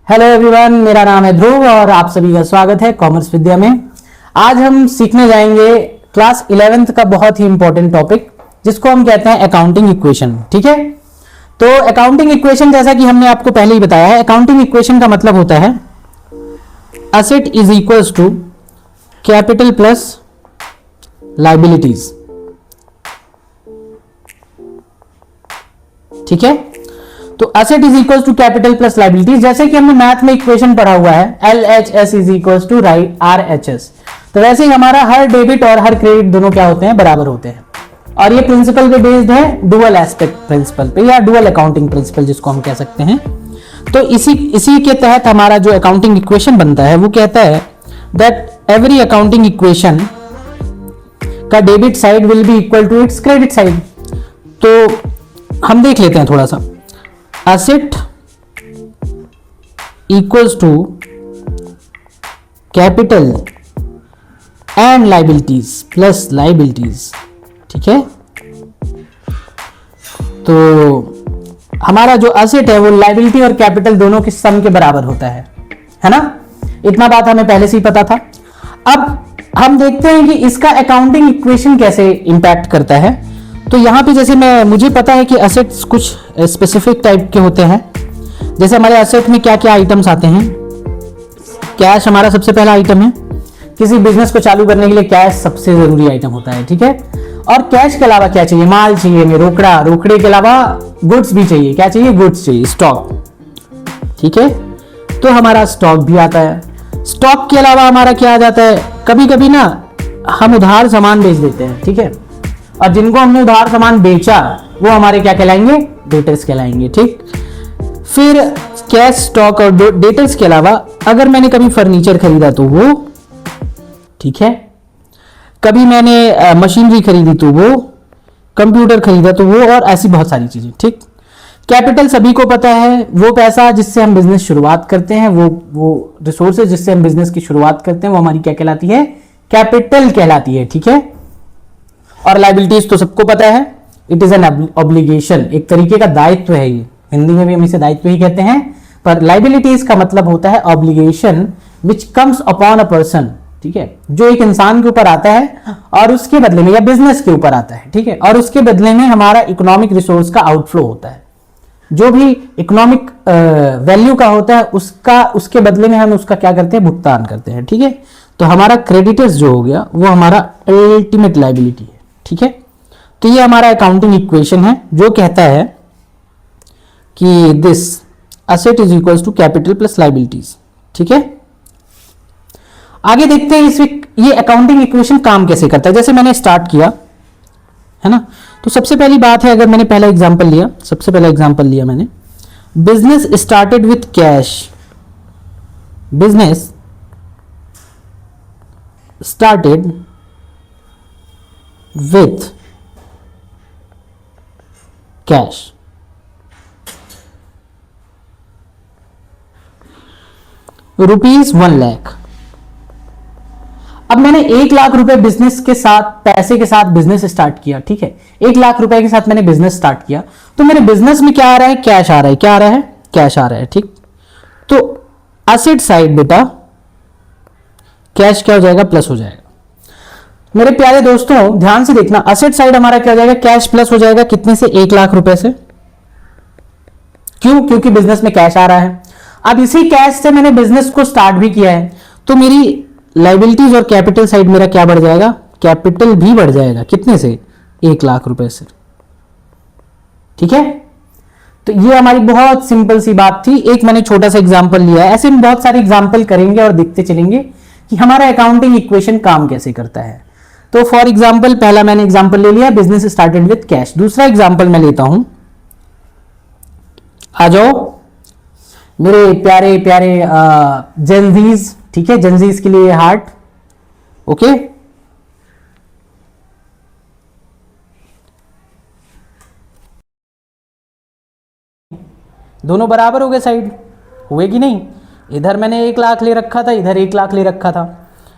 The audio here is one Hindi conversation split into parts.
हेलो एवरीवन, मेरा नाम है ध्रुव और आप सभी का स्वागत है कॉमर्स विद्या में। आज हम सीखने जाएंगे क्लास 11th का बहुत ही इंपॉर्टेंट टॉपिक जिसको हम कहते हैं अकाउंटिंग इक्वेशन। ठीक है, तो अकाउंटिंग इक्वेशन जैसा कि हमने आपको पहले ही बताया है, अकाउंटिंग इक्वेशन का मतलब होता है asset is equals to capital plus liabilities. ठीक है, तो asset is equal to capital plus liabilities, जैसे कि हमने मैथ में इक्वेशन पढ़ा हुआ है LHS is equal to RHS। तो वैसे ही हमारा हर डेबिट और हर क्रेडिट दोनों क्या होते हैं, बराबर होते हैं। और ये प्रिंसिपल पे बेस्ड है, डुअल एस्पेक्ट प्रिंसिपल पे या डुअल अकाउंटिंग प्रिंसिपल जिसको हम कह सकते हैं। तो इसी के तहत हमारा जो अकाउंटिंग इक्वेशन बनता है वो कहता है दैट एवरी अकाउंटिंग इक्वेशन का debit side will be equal to its credit side. तो हम देख लेते हैं थोड़ा सा। Asset equals to capital and liabilities plus liabilities। ठीक है, तो हमारा जो असेट है वो लाइबिलिटी और कैपिटल दोनों के सम के बराबर होता है ना। इतना बात हमें पहले से ही पता था। अब हम देखते हैं कि इसका अकाउंटिंग इक्वेशन कैसे इंपैक्ट करता है। तो यहाँ पे जैसे मुझे पता है कि असेट्स कुछ स्पेसिफिक टाइप के होते हैं। जैसे हमारे असेट में क्या क्या आइटम्स आते हैं। कैश हमारा सबसे पहला आइटम है। किसी बिजनेस को चालू करने के लिए कैश सबसे जरूरी आइटम होता है। ठीक है, और कैश के अलावा क्या चाहिए, माल चाहिए हमें, रोकड़े के अलावा गुड्स भी चाहिए। क्या चाहिए, गुड्स चाहिए, स्टॉक। ठीक है, तो हमारा स्टॉक भी आता है। स्टॉक के अलावा हमारा क्या आ जाता है, कभी कभी ना हम उधार सामान बेच देते हैं। ठीक है, और जिनको हमने उधार सामान बेचा वो हमारे क्या कहलाएंगे, डेटर्स कहलाएंगे। ठीक, फिर कैश, स्टॉक और डेटर्स के अलावा अगर मैंने कभी फर्नीचर खरीदा तो वो, ठीक है, कभी मैंने मशीनरी खरीदी तो वो, कंप्यूटर खरीदा तो वो, और ऐसी बहुत सारी चीजें। ठीक, कैपिटल सभी को पता है, वो पैसा जिससे हम बिजनेस शुरुआत करते हैं, वो रिसोर्सेज जिससे हम बिजनेस की शुरुआत करते हैं वो हमारी क्या कहलाती है, कैपिटल कहलाती है। ठीक है, और लाइबिलिटीज तो सबको पता है, इट इज एन ऑब्लिगेशन, एक तरीके का दायित्व है। ये हिंदी में भी हम इसे दायित्व ही कहते हैं, पर लाइबिलिटीज का मतलब होता है obligation which comes upon a person. ठीक है, जो एक इंसान के ऊपर आता है और उसके बदले में, या बिजनेस के ऊपर आता है। ठीक है, और उसके बदले में हमारा इकोनॉमिक रिसोर्स का आउटफ्लो होता है। जो भी इकोनॉमिक वैल्यू का होता है उसके बदले में हम उसका क्या करते हैं, भुगतान करते हैं। ठीक है, तो हमारा क्रेडिटर्स जो हो गया वो हमारा अल्टीमेट लाइबिलिटी है। ठीक है, तो ये हमारा अकाउंटिंग इक्वेशन है जो कहता है कि this asset is equals to capital plus liabilities. ठीक है, आगे देखते हैं इसमें ये अकाउंटिंग इक्वेशन काम कैसे करता है। जैसे मैंने स्टार्ट किया है ना, तो सबसे पहली बात है, अगर मैंने पहला एग्जांपल लिया मैंने, business started with cash. Business started with cash। ₹1,00,000। अब मैंने 1,00,000 रुपए बिजनेस के साथ, पैसे के साथ बिजनेस स्टार्ट किया। ठीक है, 1,00,000 रुपए के साथ मैंने बिजनेस स्टार्ट किया, तो मेरे बिजनेस में क्या आ रहा है, कैश आ रहा है। क्या आ रहा है, कैश आ रहा है। ठीक, तो असेट साइड बेटा कैश क्या हो जाएगा, प्लस हो जाएगा। मेरे प्यारे दोस्तों ध्यान से देखना, असेट साइड हमारा क्या हो जाएगा, कैश प्लस हो जाएगा। कितने से, 1,00,000 रुपए से। क्यों, क्योंकि बिजनेस में कैश आ रहा है। अब इसी कैश से मैंने बिजनेस को स्टार्ट भी किया है, तो मेरी लाइबिलिटीज और कैपिटल साइड मेरा क्या बढ़ जाएगा, कैपिटल भी बढ़ जाएगा। कितने से, 1,00,000 रुपए से। ठीक है, तो ये हमारी बहुत सिंपल सी बात थी। एक मैंने छोटा सा एग्जांपल लिया है, ऐसे हम बहुत सारे एग्जांपल करेंगे और देखते चलेंगे कि हमारा अकाउंटिंग इक्वेशन काम कैसे करता है। तो फॉर एग्जाम्पल, पहला मैंने एग्जाम्पल ले लिया, बिजनेस स्टार्टेड विथ कैश। दूसरा एग्जाम्पल मैं लेता हूं, आ जाओ मेरे प्यारे प्यारे जेनजीज। ठीक है, जेनजीज के लिए हार्ट। ओके, दोनों बराबर हो गए, साइड हुए कि नहीं। इधर मैंने 1,00,000 ले रखा था, इधर 1,00,000 ले रखा था।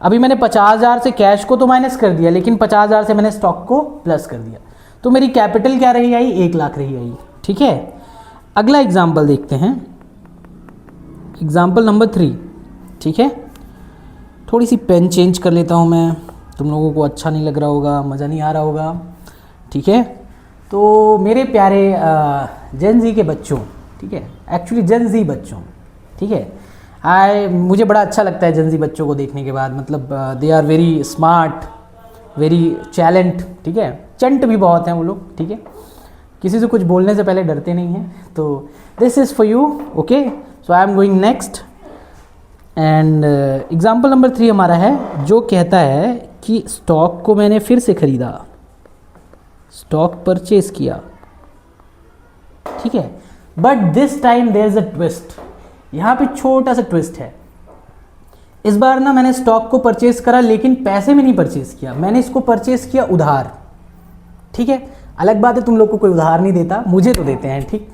अभी मैंने 50,000 से कैश को तो माइनस कर दिया, लेकिन 50,000 से मैंने स्टॉक को प्लस कर दिया, तो मेरी कैपिटल क्या रही आई, 1,00,000 रही आई। ठीक है, अगला एग्जाम्पल देखते हैं। एग्जाम्पल नंबर 3, ठीक है। थोड़ी सी पेन चेंज कर लेता हूँ मैं, तुम लोगों को अच्छा नहीं लग रहा होगा, मज़ा नहीं आ रहा होगा, ठीक है। तो मेरे प्यारे जेन जी के बच्चों, ठीक है, एक्चुअली जेन जी बच्चों, ठीक है, मुझे बड़ा अच्छा लगता है जेन जी बच्चों को देखने के बाद, मतलब they are very smart, very talent, ठीक है, चंट भी बहुत हैं वो लोग, ठीक है, किसी से कुछ बोलने से पहले डरते नहीं हैं। तो this is for you, okay. So I am going next and example number 3 हमारा है, जो कहता है कि स्टॉक को मैंने फिर से ख़रीदा, स्टॉक परचेज किया, ठीक है, but this time there is a twist. यहाँ पे छोटा सा ट्विस्ट है। इस बार ना मैंने स्टॉक को परचेज करा, लेकिन पैसे में नहीं परचेज किया, मैंने इसको परचेज किया उधार, ठीक है। अलग बात है तुम लोग को कोई उधार नहीं देता, मुझे तो देते हैं, ठीक।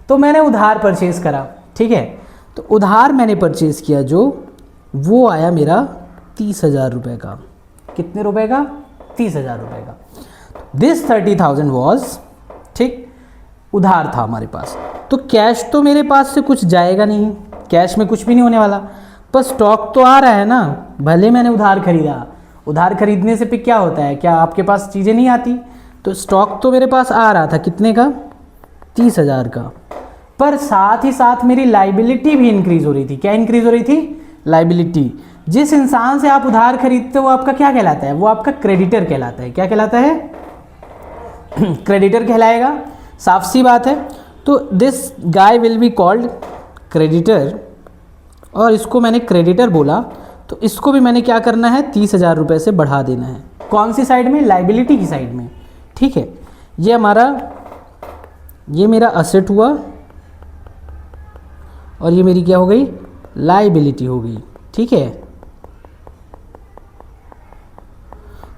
तो मैंने उधार परचेज करा, ठीक है। तो उधार मैंने परचेज किया, जो वो आया मेरा 30,000 रुपये का। कितने रुपए का? 30,000 रुपये का। दिस 30,000 वॉज, ठीक, उधार था हमारे पास। तो कैश तो मेरे पास से कुछ जाएगा नहीं, कैश में कुछ भी नहीं होने वाला, पर स्टॉक तो आ रहा है ना। भले मैंने उधार खरीदा, उधार खरीदने से फिर क्या होता है, क्या आपके पास चीज़ें नहीं आती? तो स्टॉक तो मेरे पास आ रहा था, कितने का? 30,000 का। पर साथ ही साथ मेरी लाइबिलिटी भी इंक्रीज हो रही थी। क्या इंक्रीज हो रही थी? लाइबिलिटी। जिस इंसान से आप उधार खरीदते हो वो आपका क्या कहलाता है? वो आपका क्रेडिटर कहलाता है। क्या कहलाता है? क्रेडिटर कहलाएगा, साफ सी बात है। तो this guy will be called creditor, और इसको मैंने क्रेडिटर बोला, तो इसको भी मैंने क्या करना है? 30,000 रुपये से बढ़ा देना है। कौन सी साइड में? लाइबिलिटी की साइड में, ठीक है। ये मेरा असेट हुआ, और ये मेरी क्या हो गई? लाइबिलिटी हो गई, ठीक है।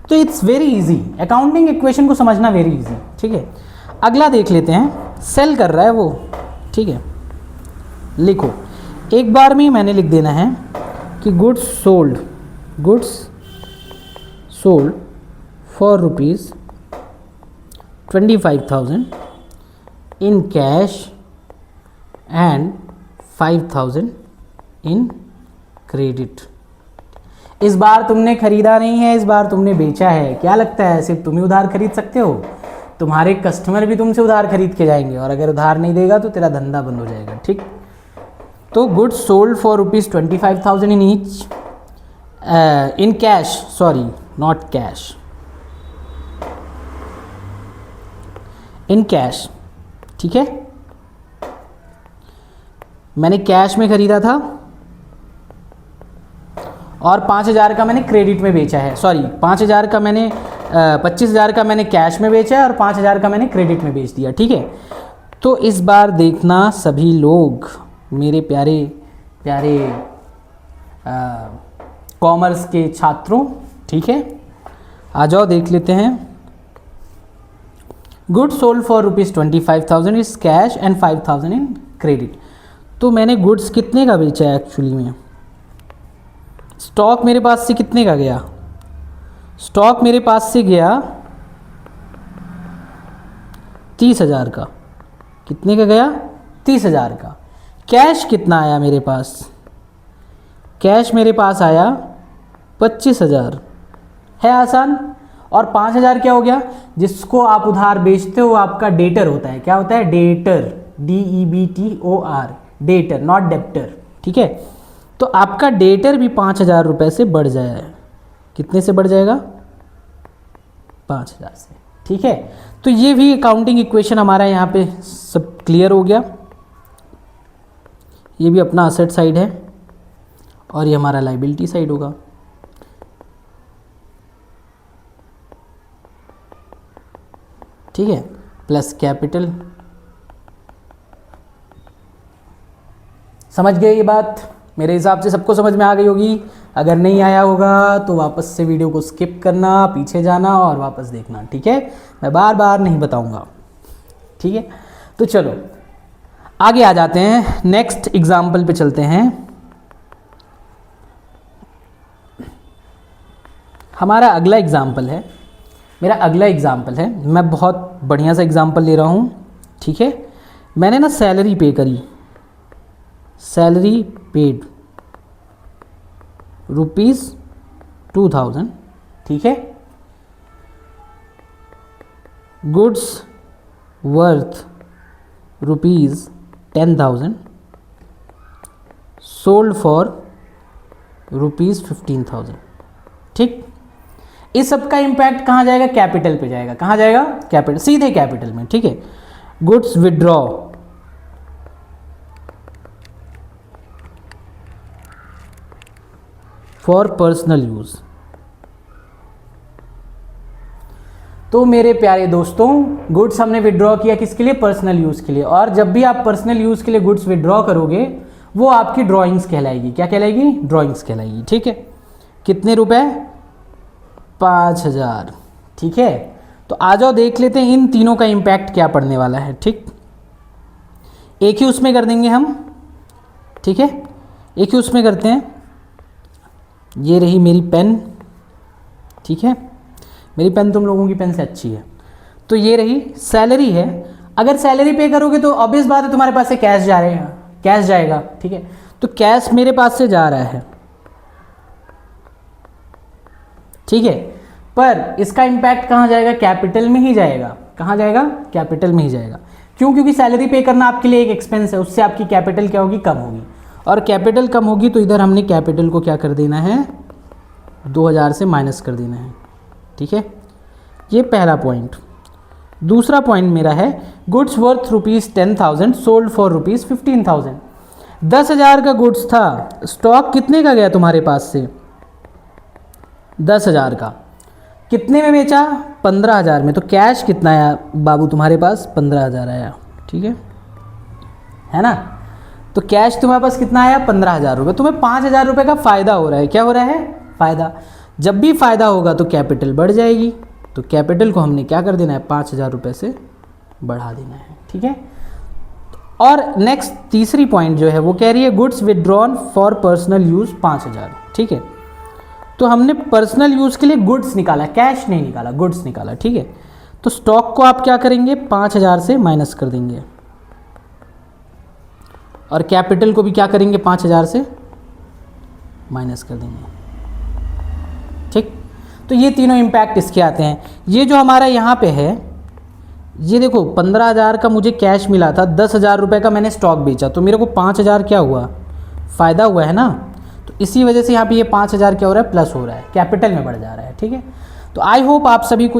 तो it's very easy, accounting equation को समझना वेरी इजी, ठीक है। अगला देख लेते हैं। सेल कर रहा है वो, ठीक है। लिखो, एक बार में मैंने लिख देना है कि goods sold for ₹25,000 in cash and 5,000 in credit. इस बार तुमने खरीदा नहीं है, इस बार तुमने बेचा है। क्या लगता है सिर्फ तुम ही उधार खरीद सकते हो? तुम्हारे कस्टमर भी तुमसे उधार खरीद के जाएंगे, और अगर उधार नहीं देगा तो तेरा धंधा बंद हो जाएगा, ठीक। तो goods sold for ₹25,000 in each, in cash, sorry not cash, in cash, ठीक है। मैंने कैश में खरीदा था, और 5,000 का मैंने क्रेडिट में बेचा है। सॉरी, 5,000 का मैंने 25,000 का मैंने कैश में बेचा है, और 5,000 का मैंने क्रेडिट में बेच दिया, ठीक है। तो इस बार देखना सभी लोग, मेरे प्यारे प्यारे कॉमर्स के छात्रों, ठीक है, आ जाओ देख लेते हैं। Goods sold for ₹25,000 is cash and 5,000 in credit. तो मैंने गुड्स कितने का बेचा है एक्चुअली में? स्टॉक मेरे पास से कितने का गया? स्टॉक मेरे पास से गया 30,000 का। कितने का गया? 30,000 का। कैश कितना आया मेरे पास? कैश मेरे पास आया 25,000। है आसान। और 5,000 क्या हो गया? जिसको आप उधार बेचते हो आपका डेटर होता है। क्या होता है? Debtor, DEBTOR, debtor, not debtor, ठीक है। तो आपका डेटर भी 5,000 रुपये से बढ़ जाए। कितने से बढ़ जाएगा? 5,000 से, ठीक है। तो ये भी अकाउंटिंग इक्वेशन हमारा यहाँ पे सब क्लियर हो गया। ये भी अपना असेट साइड है, और ये हमारा लाइबिलिटी साइड होगा। ठीक है, प्लस कैपिटल। समझ गए ये बात? मेरे हिसाब से सबको समझ में आ गई होगी। अगर नहीं आया होगा तो वापस से वीडियो को स्किप करना, पीछे जाना और वापस देखना, ठीक है। मैं बार बार नहीं बताऊंगा, ठीक है। तो चलो आगे आ जाते हैं, नेक्स्ट एग्जाम्पल पे चलते हैं। हमारा अगला एग्जाम्पल है, मेरा अगला एग्जाम्पल है, मैं बहुत बढ़िया सा एग्जाम्पल ले रहा हूँ, ठीक है। मैंने ना सैलरी पे करी, सैलरी पेड ₹2000, ठीक है। गुड्स वर्थ ₹10,000 सोल्ड फॉर ₹15,000, ठीक। इस सब का इम्पैक्ट कहाँ जाएगा? कैपिटल पे जाएगा। कहाँ जाएगा? कैपिटल, सीधे कैपिटल में, ठीक है। Goods withdraw for personal use. तो मेरे प्यारे दोस्तों, गुड्स हमने विड्रॉ किया किसके लिए? पर्सनल यूज के लिए। और जब भी आप पर्सनल यूज के लिए गुड्स विड्रॉ करोगे वो आपकी ड्रॉइंग्स कहलाएगी। क्या कहलाएगी? ड्रॉइंग्स कहलाएगी, ठीक है। कितने रुपए? 5,000, ठीक है। तो आ जाओ देख लेते हैं इन तीनों का इम्पैक्ट क्या पड़ने वाला है, ठीक। एक ही उसमें कर देंगे हम, ठीक है। एक ही उसमें करते हैं। ये रही मेरी पेन, ठीक है। मेरी पेन तुम लोगों की पेन से अच्छी है। तो ये रही सैलरी है। अगर सैलरी पे करोगे तो ऑब्वियस बात है तुम्हारे पास से कैश जा रहे हैं, कैश जाएगा, ठीक है। तो कैश मेरे पास से जा रहा है, ठीक है। पर इसका इम्पैक्ट कहाँ जाएगा? कैपिटल में ही जाएगा। कहाँ जाएगा? कैपिटल में ही जाएगा। क्यों? क्योंकि सैलरी पे करना आपके लिए एक एक्सपेंस है, उससे आपकी कैपिटल क्या होगी? कम होगी। और कैपिटल कम होगी तो इधर हमने कैपिटल को क्या कर देना है? 2000 से माइनस कर देना है, ठीक है। ये पहला पॉइंट। दूसरा पॉइंट मेरा है गुड्स वर्थ ₹10,000 सोल्ड फॉर ₹15,000। 10,000 का गुड्स था, स्टॉक कितने का गया तुम्हारे पास से? 10,000 का। कितने में बेचा? 15,000 में। तो कैश कितना आया बाबू तुम्हारे पास? 15,000 आया, ठीक है ना। तो कैश तुम्हारे पास कितना आया? 15,000 रुपये। तुम्हें 5,000 रुपये का फ़ायदा हो रहा है। क्या हो रहा है? फ़ायदा। जब भी फ़ायदा होगा तो कैपिटल बढ़ जाएगी। तो कैपिटल को हमने क्या कर देना है? 5,000 रुपये से बढ़ा देना है, ठीक है। और नेक्स्ट तीसरी पॉइंट जो है वो कह रही है goods withdrawn for personal use 5,000, ठीक है। तो हमने पर्सनल यूज़ के लिए गुड्स निकाला, कैश नहीं निकाला, गुड्स निकाला, ठीक है। तो स्टॉक को आप क्या करेंगे? 5,000 से माइनस कर देंगे। और कैपिटल को भी क्या करेंगे? 5,000 से माइनस कर देंगे, ठीक। तो ये तीनों इम्पैक्ट इसके आते हैं। ये जो हमारा यहाँ पे है, ये देखो 15,000 का मुझे कैश मिला था, 10,000 रुपये का मैंने स्टॉक बेचा, तो मेरे को 5,000 क्या हुआ? फ़ायदा हुआ है ना। तो इसी वजह से यहाँ पे ये 5,000 क्या हो रहा है? प्लस हो रहा है, कैपिटल में बढ़ जा रहा है, ठीक है। तो आई होप आप सभी को